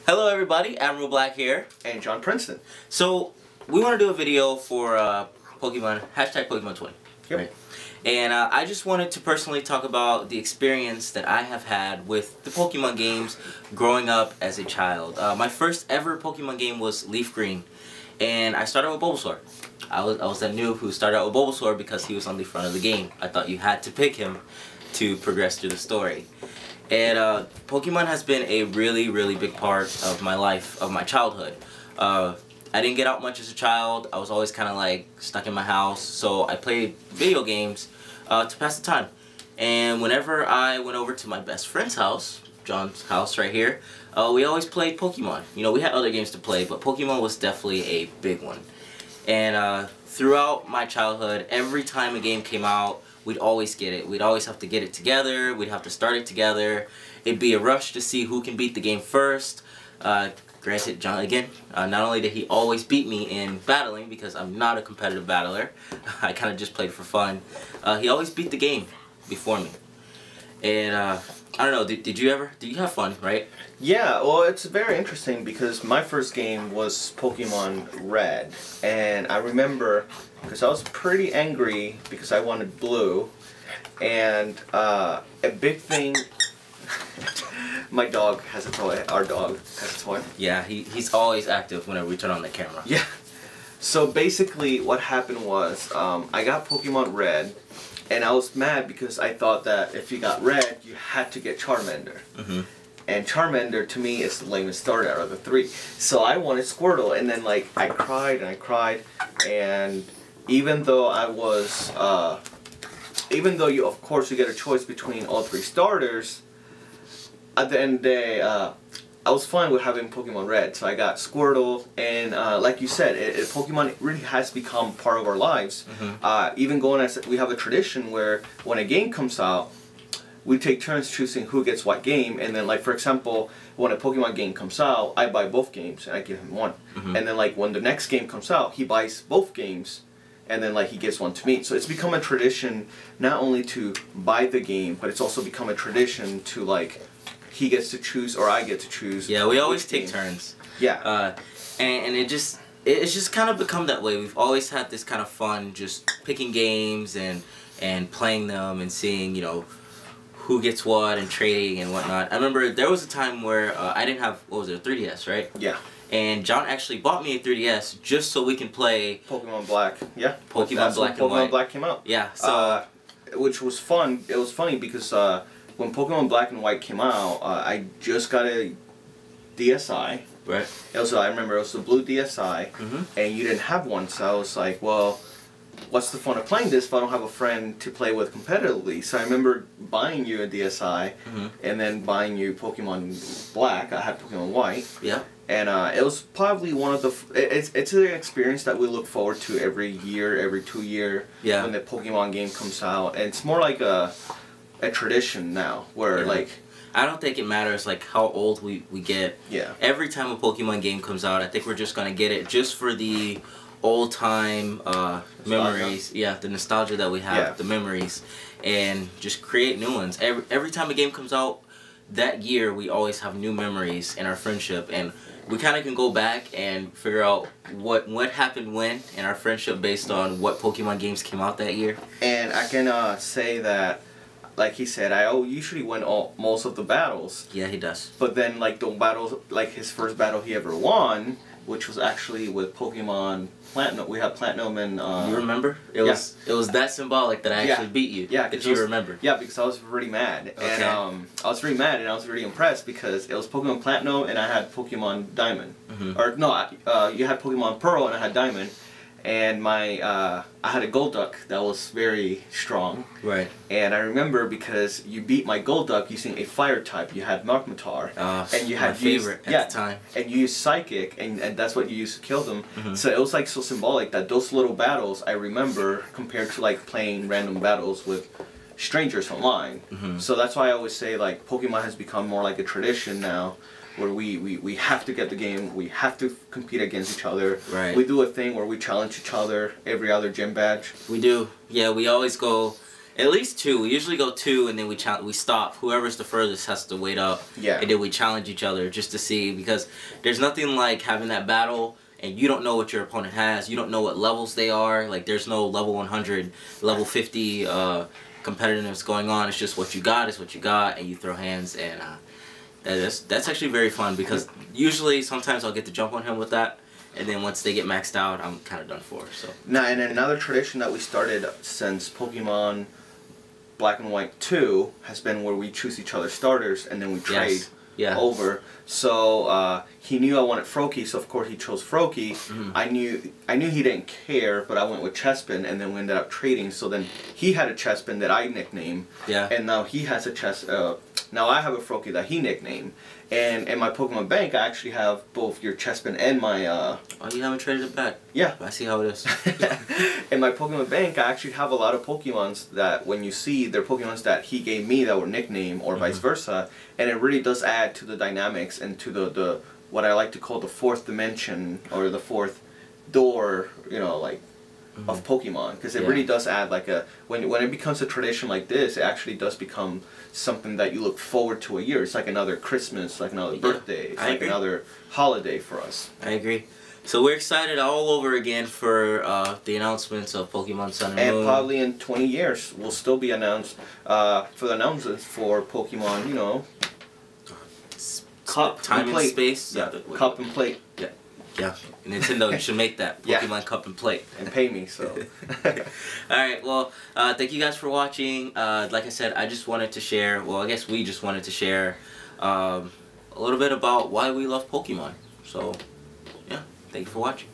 Hello everybody, Admiral Black here. And John Princeton. So, we want to do a video for Pokemon, #Pokemon20. Yep. Right? And I just wanted to personally talk about the experience that I have had with the Pokemon games growing up as a child. My first ever Pokemon game was Leaf Green. And I started with Bulbasaur. I was that noob who started out with Bulbasaur because he was on the front of the game. I thought you had to pick him to progress through the story. And Pokemon has been a really, really big part of my life, of my childhood. I didn't get out much as a child. I was always kind of like stuck in my house. So I played video games to pass the time. And whenever I went over to my best friend's house, John's house right here, we always played Pokemon. You know, we had other games to play, but Pokemon was definitely a big one. And throughout my childhood, every time a game came out, we'd always get it. We'd always have to get it together. We'd have to start it together. It'd be a rush to see who can beat the game first. Granted, John, again, not only did he always beat me in battling, because I'm not a competitive battler, I kind of just played for fun, he always beat the game before me. And I don't know, did you have fun, right? Yeah, well, it's very interesting because my first game was Pokemon Red. And I remember, because I was pretty angry because I wanted blue. And a big thing, my dog has a toy, our dog has a toy. Yeah, he's always active whenever we turn on the camera. Yeah. So basically what happened was, I got Pokemon Red. And I was mad because I thought that if you got Red, you had to get Charmander. Mm-hmm. And Charmander, to me, is the lamest starter out of the three. So I wanted Squirtle, and then, like, I cried and I cried. And even though I was, even though you, of course, you get a choice between all three starters, at the end of the day, I was fine with having Pokemon Red, so I got Squirtle, and like you said, Pokemon really has become part of our lives. Mm-hmm. Even going as we have a tradition where when a game comes out, we take turns choosing who gets what game, and then, like, for example, when a Pokemon game comes out, I buy both games and I give him one. Mm-hmm. And then, like, when the next game comes out, he buys both games, and then, like, he gives one to me. So it's become a tradition not only to buy the game, but it's also become a tradition to, like, he gets to choose or I get to choose. Yeah, we always take turns. Yeah. And it's just kind of become that way. We've always had this kind of fun just picking games and playing them and seeing, you know, who gets what and trading and whatnot. I remember there was a time where I didn't have, what was it, a 3DS, right? Yeah. And John actually bought me a 3DS just so we can play Pokemon Black. Yeah. Pokemon Black and White. Pokemon Black came out. Yeah. So which was fun. It was funny because when Pokemon Black and White came out, I just got a DSi. Right. I remember it was the blue DSi, mm-hmm. and you didn't have one, so I was like, well, what's the fun of playing this if I don't have a friend to play with competitively? So I remember buying you a DSi, mm-hmm. and then buying you Pokemon Black. I had Pokemon White. Yeah. And it was probably one of the... It's an experience that we look forward to every year, every 2 years, yeah. when the Pokemon game comes out. And it's more like a tradition now, where, yeah. like... I don't think it matters, like, how old we get. Yeah. Every time a Pokemon game comes out, I think we're just going to get it just for the old-time memories. Yeah, the nostalgia that we have, yeah. The memories, and just create new ones. Every time a game comes out, that year we always have new memories in our friendship, and we kind of can go back and figure out what happened when in our friendship based on what Pokemon games came out that year. And I can say that, like he said, I usually win most of the battles. Yeah, he does. But then, like, the battle, like his first battle he ever won, which was actually with Pokemon Platinum. We had Platinum and... you remember? It was that symbolic that I actually beat you. Yeah, that you remember. Yeah, because I was really mad. Okay. And I was really mad and I was really impressed because it was Pokemon Platinum and I had Pokemon Diamond. Mm-hmm. Or no, you had Pokemon Pearl and I had Diamond. And I had a Golduck that was very strong. Right. And I remember because you beat my Golduck using a fire type. You had Magmar. And you had my favorite at the time. And you used Psychic, and that's what you used to kill them. Mm-hmm. So it was like so symbolic that those little battles I remember compared to like playing random battles with strangers online. Mm-hmm. So that's why I always say, like, Pokemon has become more like a tradition now, where we have to get the game, we have to compete against each other. Right. We do a thing where we challenge each other every other gym badge. We do. Yeah, we always go At least 2. We usually go 2, and then we stop. Whoever's the furthest has to wait up. Yeah. And then we challenge each other just to see, because there's nothing like having that battle and you don't know what your opponent has. You don't know what levels they are. Like, there's no level 100, level 50 competitiveness going on. It's just what you got is what you got, and you throw hands, and that's actually very fun, because usually sometimes I'll get to jump on him with that. And then once they get maxed out, I'm kind of done for. So. Now, and another tradition that we started since Pokemon Black and White 2 has been where we choose each other's starters and then we trade over. So he knew I wanted Froakie, so of course he chose Froakie. Mm-hmm. I knew he didn't care, but I went with Chespin, and then we ended up trading. So then he had a Chespin that I nicknamed, and now he has a now I have a Froakie that he nicknamed. And in my Pokemon bank, I actually have both your Chespin and my... Oh, you haven't traded it back? Yeah. I see how it is. In my Pokemon bank, I actually have a lot of Pokemons that when you see, they're Pokemons that he gave me that were nicknamed, or vice versa. And it really does add to the dynamics and to the what I like to call the 4th dimension, or the 4th door, you know, like, of Pokemon, because it really does add like a when it becomes a tradition like this, it actually does become something that you look forward to a year. It's like another Christmas, like another birthday, it's like another holiday for us. I agree. So we're excited all over again for the announcements of Pokemon Sun and Moon. And probably in 20 years we'll still be announced for the announcements for Pokemon, you know, Cup Time and Plate. Space. Yeah, Cup and Plate. Yeah. Yeah, Nintendo, you should make that Pokemon Cup and Plate. And pay me, so. Alright, well, thank you guys for watching. Like I said, I just wanted to share, well, I guess we just wanted to share a little bit about why we love Pokemon. So, yeah, thank you for watching.